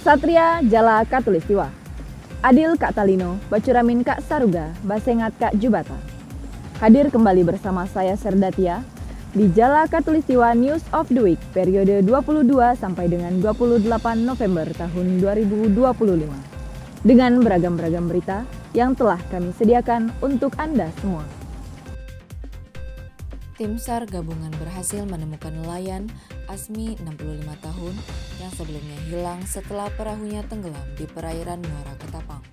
Satria Jala Katulistiwa. Adil Kak Talino, Bacuramin Kak Saruga, Basengat Kak Jubata. Hadir kembali bersama saya Serdatia di Jala Katulistiwa News of the Week periode 22 sampai dengan 28 November tahun 2025. Dengan beragam-beragam berita yang telah kami sediakan untuk Anda semua. Tim SAR gabungan berhasil menemukan nelayan Asmi 65 tahun yang sebelumnya hilang setelah perahunya tenggelam di perairan Muara Ketapang.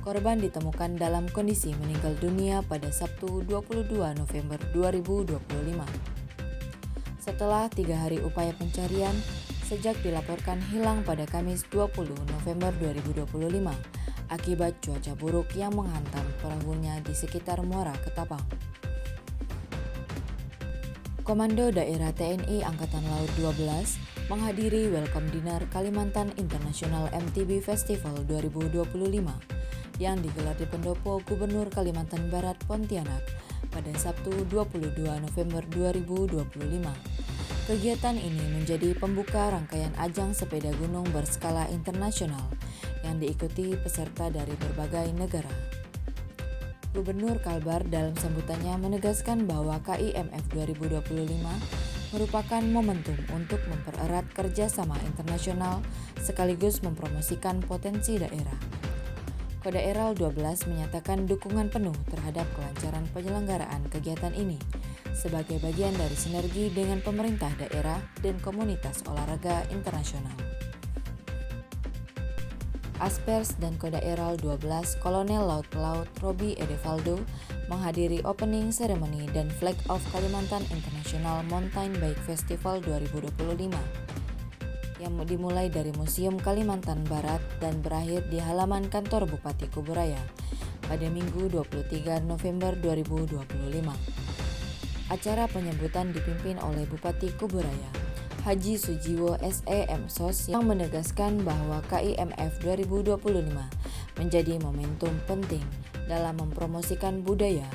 Korban ditemukan dalam kondisi meninggal dunia pada Sabtu 22 November 2025. Setelah 3 hari upaya pencarian, sejak dilaporkan hilang pada Kamis 20 November 2025 akibat cuaca buruk yang menghantam perahunya di sekitar Muara Ketapang. Komando Daerah TNI Angkatan Laut 12 menghadiri Welcome Dinner Kalimantan International MTB Festival 2025 yang digelar di Pendopo Gubernur Kalimantan Barat Pontianak pada Sabtu 22 November 2025. Kegiatan ini menjadi pembuka rangkaian ajang sepeda gunung berskala internasional yang diikuti peserta dari berbagai negara. Gubernur Kalbar dalam sambutannya menegaskan bahwa KIMF 2025 merupakan momentum untuk mempererat kerjasama internasional sekaligus mempromosikan potensi daerah. Kodaeral 12 menyatakan dukungan penuh terhadap kelancaran penyelenggaraan kegiatan ini sebagai bagian dari sinergi dengan pemerintah daerah dan komunitas olahraga internasional. Aspers dan Kodaeral 12 Kolonel Laut Pelaut Robi Edevaldo menghadiri opening ceremony dan Flag of Kalimantan International Mountain Bike Festival 2025 yang dimulai dari Museum Kalimantan Barat dan berakhir di halaman kantor Bupati Kuburaya pada Minggu 23 November 2025. Acara penyambutan dipimpin oleh Bupati Kuburaya Haji Sujiwo SEM SOS yang menegaskan bahwa KIMF 2025 menjadi momentum penting dalam mempromosikan budaya,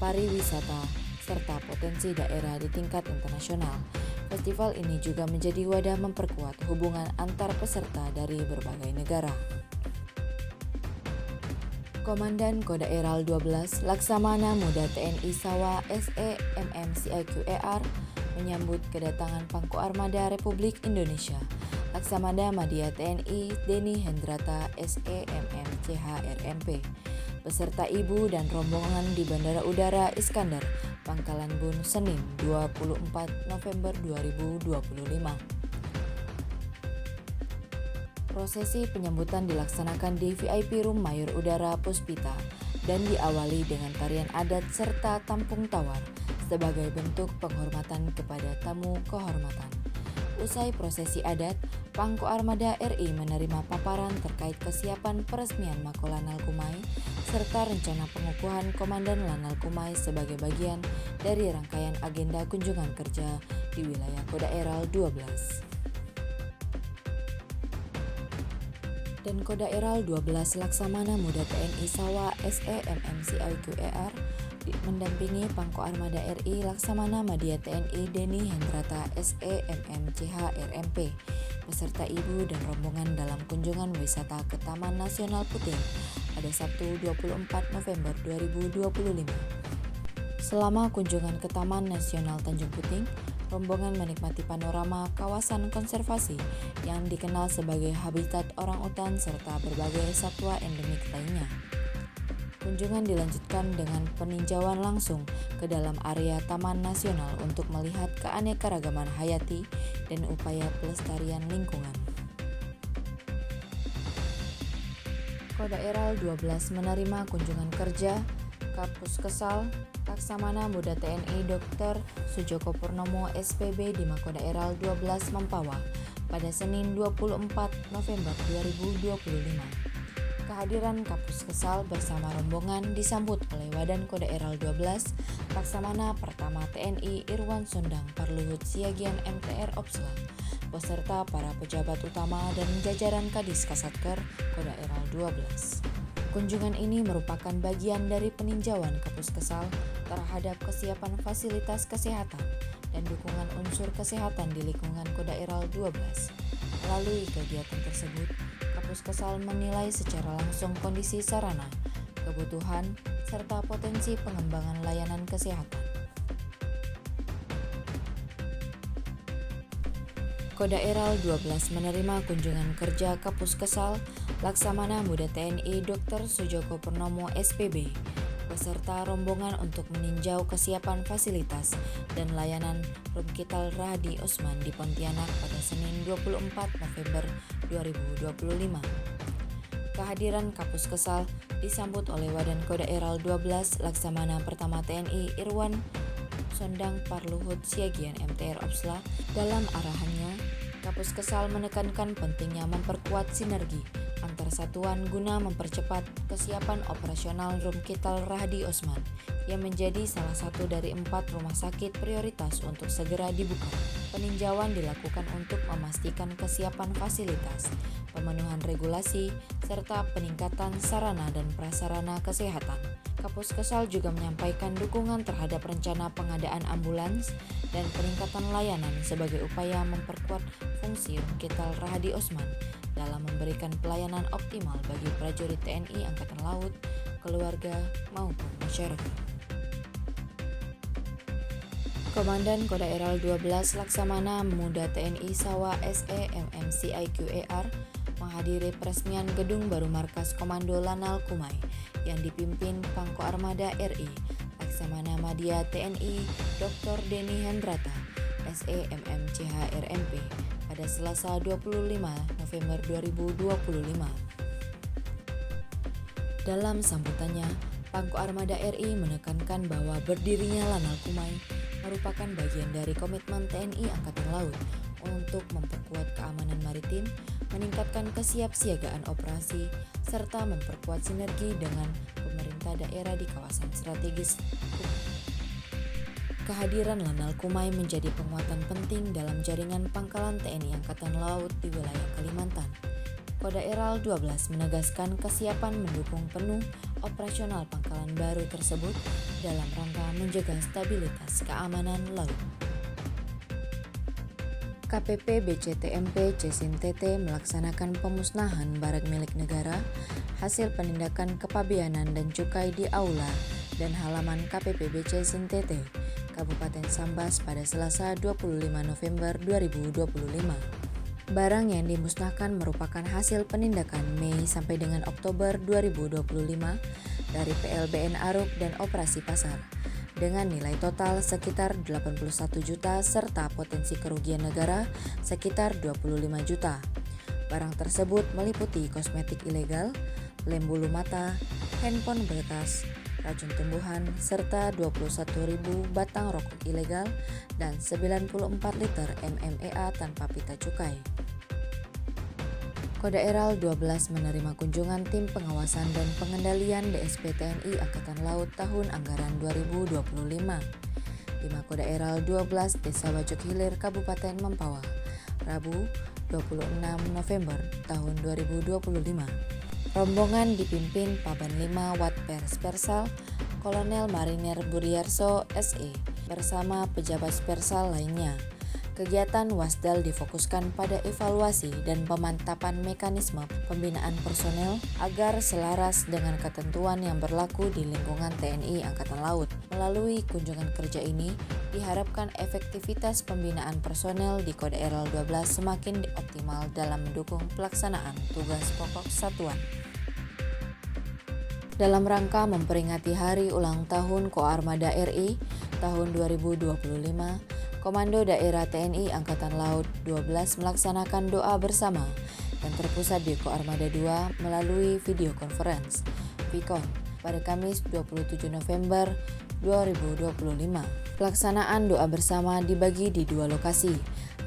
pariwisata, serta potensi daerah di tingkat internasional. Festival ini juga menjadi wadah memperkuat hubungan antar peserta dari berbagai negara. Komandan Kodaeral 12 Laksamana Muda TNI Sawa SEMMCIQER menyambut kedatangan Pangku Armada Republik Indonesia Laksamana Madya TNI Deni Hendrata SEMMCHRMP beserta ibu dan rombongan di Bandara Udara Iskandar, Pangkalan Bun, Senin 24 November 2025. Prosesi penyambutan dilaksanakan di VIP Room Mayor Udara Puspita dan diawali dengan tarian adat serta tampung tawar sebagai bentuk penghormatan kepada tamu kehormatan. Usai prosesi adat, Pangku Armada RI menerima paparan terkait kesiapan peresmian Mako Lanal Kumai serta rencana pengukuhan Komandan Lanal Kumai sebagai bagian dari rangkaian agenda kunjungan kerja di wilayah Kodaeral 12. Dan Kodaeral 12 Laksamana Muda TNI Sawa SEMMCIQER mendampingi Pangku Armada RI Laksamana Madya TNI Deni Hendrata SEMMCHRMP beserta ibu dan rombongan dalam kunjungan wisata ke Taman Nasional Puting pada Sabtu 24 November 2025. Selama kunjungan ke Taman Nasional Tanjung Puting, rombongan menikmati panorama kawasan konservasi yang dikenal sebagai habitat orangutan serta berbagai satwa endemik lainnya. Kunjungan dilanjutkan dengan peninjauan langsung ke dalam area Taman Nasional untuk melihat keanekaragaman hayati dan upaya pelestarian lingkungan. Kodaeral 12 menerima kunjungan kerja Kapuskesal Laksamana Muda TNI Dr. Sujoko Purnomo SPB di Makodaeral 12 Mempawah pada Senin 24 November 2025. Kehadiran Kapuskesal bersama rombongan disambut oleh Wadan Kodaeral 12 Laksamana Pertama TNI Irwan Sundang Parluhut Siagian MTR Opsla beserta para pejabat utama dan jajaran Kadis Kasatker Kodaeral 12. Kunjungan ini merupakan bagian dari peninjauan Kapuskesal terhadap kesiapan fasilitas kesehatan dan dukungan unsur kesehatan di lingkungan Kodaeral 12. Melalui kegiatan tersebut, Kapus Kesal menilai secara langsung kondisi sarana, kebutuhan, serta potensi pengembangan layanan kesehatan. Kodaeral 12 menerima kunjungan kerja Kapus Kesal Laksamana Muda TNI Dr. Sujoko Purnomo SPB beserta rombongan untuk meninjau kesiapan fasilitas dan layanan Rumkital Rahadi Osman di Pontianak pada Senin 24 November 2025. Kehadiran Kapus Kesal disambut oleh Wadan Kodaeral 12 Laksamana Pertama TNI Irwan Sondang Parluhut Siagian MTR Opsla. Dalam arahannya, Kapus Kesal menekankan pentingnya memperkuat sinergi antar satuan guna mempercepat kesiapan operasional Rumkital Rahadi Osman yang menjadi salah satu dari 4 rumah sakit prioritas untuk segera dibuka. Peninjauan dilakukan untuk memastikan kesiapan fasilitas, pemenuhan regulasi, serta peningkatan sarana dan prasarana kesehatan. Kapus Kesal juga menyampaikan dukungan terhadap rencana pengadaan ambulans dan peningkatan layanan sebagai upaya memperkuat fungsi Rumkital Rahadi Osman dalam memberikan pelayanan optimal bagi prajurit TNI Angkatan Laut, keluarga, maupun masyarakat. Komandan Kodaeral 12 Laksamana Muda TNI Sawa SE MMCIQER menghadiri peresmian gedung baru Markas Komando Lanal Kumai yang dipimpin Pangko Armada RI Laksamana Madya TNI Dr. Denny Hendrata SE MMCHRMP pada Selasa 25 November 2025. Dalam sambutannya, Pangko Armada RI menekankan bahwa berdirinya Lanal Kumai merupakan bagian dari komitmen TNI Angkatan Laut untuk memperkuat keamanan maritim, meningkatkan kesiapsiagaan operasi, serta memperkuat sinergi dengan pemerintah daerah di kawasan strategis. Kehadiran Lanal Kumai menjadi penguatan penting dalam jaringan pangkalan TNI Angkatan Laut di wilayah Kalimantan. Kodaeral 12 menegaskan kesiapan mendukung penuh operasional pangkalan baru tersebut dalam rangka menjaga stabilitas keamanan laut. KPP BCTMP CSIN-TT melaksanakan pemusnahan barang milik negara hasil penindakan kepabeanan dan cukai di aula dan halaman KPP CSIN-TT Kabupaten Sambas pada Selasa 25 November 2025. Barang yang dimusnahkan merupakan hasil penindakan Mei sampai dengan Oktober 2025 dari PLBN Aruk dan Operasi Pasar dengan nilai total sekitar 81 juta serta potensi kerugian negara sekitar 25 juta. Barang tersebut meliputi kosmetik ilegal, lem bulu mata, handphone bekas, racun tumbuhan, serta 21.000 batang rokok ilegal dan 94 liter MMEA tanpa pita cukai. Kodaeral 12 menerima kunjungan tim pengawasan dan pengendalian DSP TNI Angkatan Laut tahun anggaran 2025 di Makodaeral 12 Desa Wajok Hilir Kabupaten Mempawah, Rabu 26 November tahun 2025. Rombongan dipimpin Paban 5 Wat Pers Persal Kolonel Marinir Budiarso SE bersama pejabat Persal lainnya. Kegiatan Wasdal difokuskan pada evaluasi dan pemantapan mekanisme pembinaan personel agar selaras dengan ketentuan yang berlaku di lingkungan TNI Angkatan Laut. Melalui kunjungan kerja ini, diharapkan efektivitas pembinaan personel di Kodaeral 12 semakin optimal dalam mendukung pelaksanaan tugas pokok satuan. Dalam rangka memperingati Hari Ulang Tahun Koarmada RI tahun 2025, Komando Daerah TNI Angkatan Laut 12 melaksanakan doa bersama yang terpusat di Koarmada 2 melalui video conference (VCON) pada Kamis 27 November 2025. Pelaksanaan doa bersama dibagi di 2 lokasi,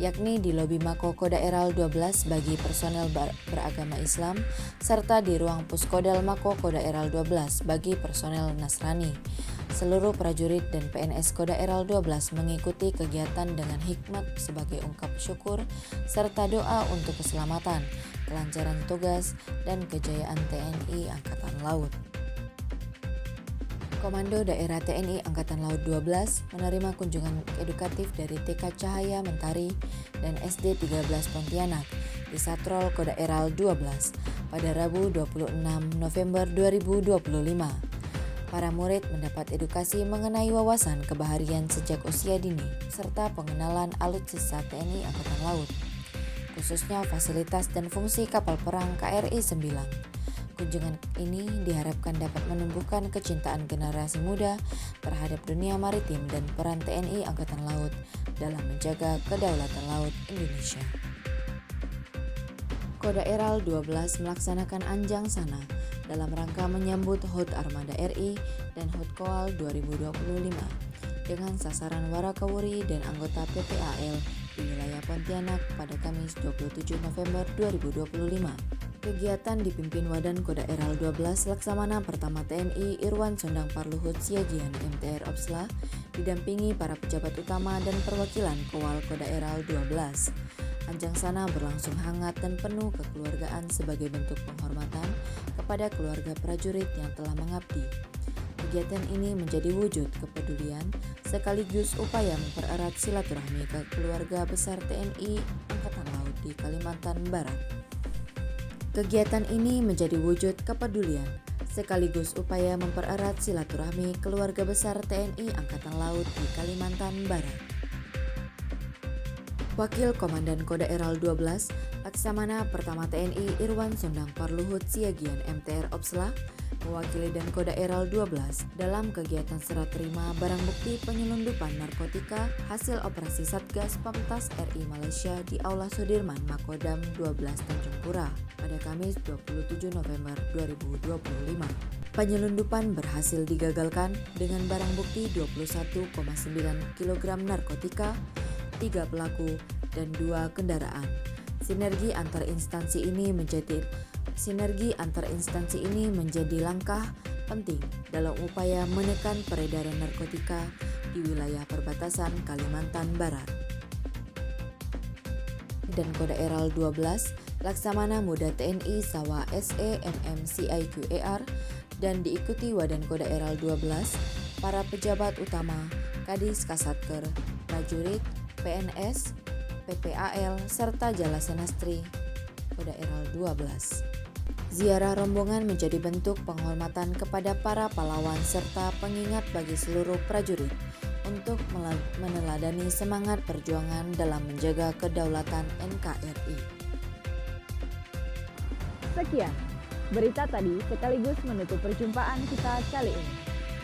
yakni di lobi Mako Kodaeral 12 bagi personel beragama Islam serta di ruang Puskodal Mako Kodaeral 12 bagi personel Nasrani. Seluruh prajurit dan PNS Kodaeral 12 mengikuti kegiatan dengan hikmat sebagai ungkap syukur serta doa untuk keselamatan, kelancaran tugas, dan kejayaan TNI Angkatan Laut. Komando Daerah TNI Angkatan Laut 12 menerima kunjungan edukatif dari TK Cahaya Mentari dan SD 13 Pontianak di Satrol Kodaeral 12 pada Rabu 26 November 2025. Para murid mendapat edukasi mengenai wawasan kebaharian sejak usia dini serta pengenalan alutsista TNI Angkatan Laut, khususnya fasilitas dan fungsi kapal perang KRI 9. Kunjungan ini diharapkan dapat menumbuhkan kecintaan generasi muda terhadap dunia maritim dan peran TNI Angkatan Laut dalam menjaga kedaulatan laut Indonesia. Kodaeral 12 melaksanakan Anjang Sana dalam rangka menyambut HUT Armada RI dan HUT Koal 2025 dengan sasaran Warakawuri dan anggota PPAL di wilayah Pontianak pada Kamis 27 November 2025. Kegiatan dipimpin Wadan Kodaeral 12 Laksamana Pertama TNI Irwan Sondang Parluhut Siagian MTR Opsla didampingi para pejabat utama dan perwakilan Kowal Kodaeral 12. Anjang Sana berlangsung hangat dan penuh kekeluargaan sebagai bentuk penghormatan kepada keluarga prajurit yang telah mengabdi. Kegiatan ini menjadi wujud kepedulian sekaligus upaya mempererat silaturahmi ke keluarga besar TNI Angkatan Laut di Kalimantan Barat. Kegiatan ini menjadi wujud kepedulian sekaligus upaya mempererat silaturahmi keluarga besar TNI Angkatan Laut di Kalimantan Barat. Wakil Komandan Kodaeral 12, Laksamana Pertama TNI Irwan Sondang Parluhut Siagian MTR Opsla, mewakili dan Kodaeral 12 dalam kegiatan serah terima barang bukti penyelundupan narkotika hasil operasi Satgas Pamtas RI Malaysia di Aula Sudirman Makodam 12 Tanjung Pura pada Kamis 27 November 2025. Penyelundupan berhasil digagalkan dengan barang bukti 21,9 kg narkotika, 3 pelaku, dan 2 kendaraan. Sinergi antar instansi ini menjadi langkah penting dalam upaya menekan peredaran narkotika di wilayah perbatasan Kalimantan Barat. Dan Kodaeral 12, Laksamana Muda TNI Sawa SE MM CIQER dan diikuti Wadan Kodaeral 12, para pejabat utama, Kadis Kasatker, prajurit, PNS, PPAL, serta Jala Senastri Kodaeral 12. Ziarah rombongan menjadi bentuk penghormatan kepada para pahlawan serta pengingat bagi seluruh prajurit untuk meneladani semangat perjuangan dalam menjaga kedaulatan NKRI. Sekian berita tadi sekaligus menutup perjumpaan kita kali ini.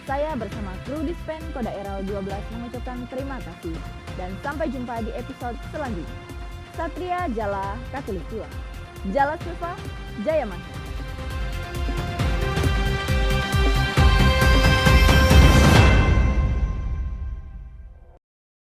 Saya bersama kru Dispen Kodaeral 12 mengucapkan terima kasih dan sampai jumpa di episode selanjutnya. Satria Jala Katulistiwa, Jala Silva, Jaya Mansa.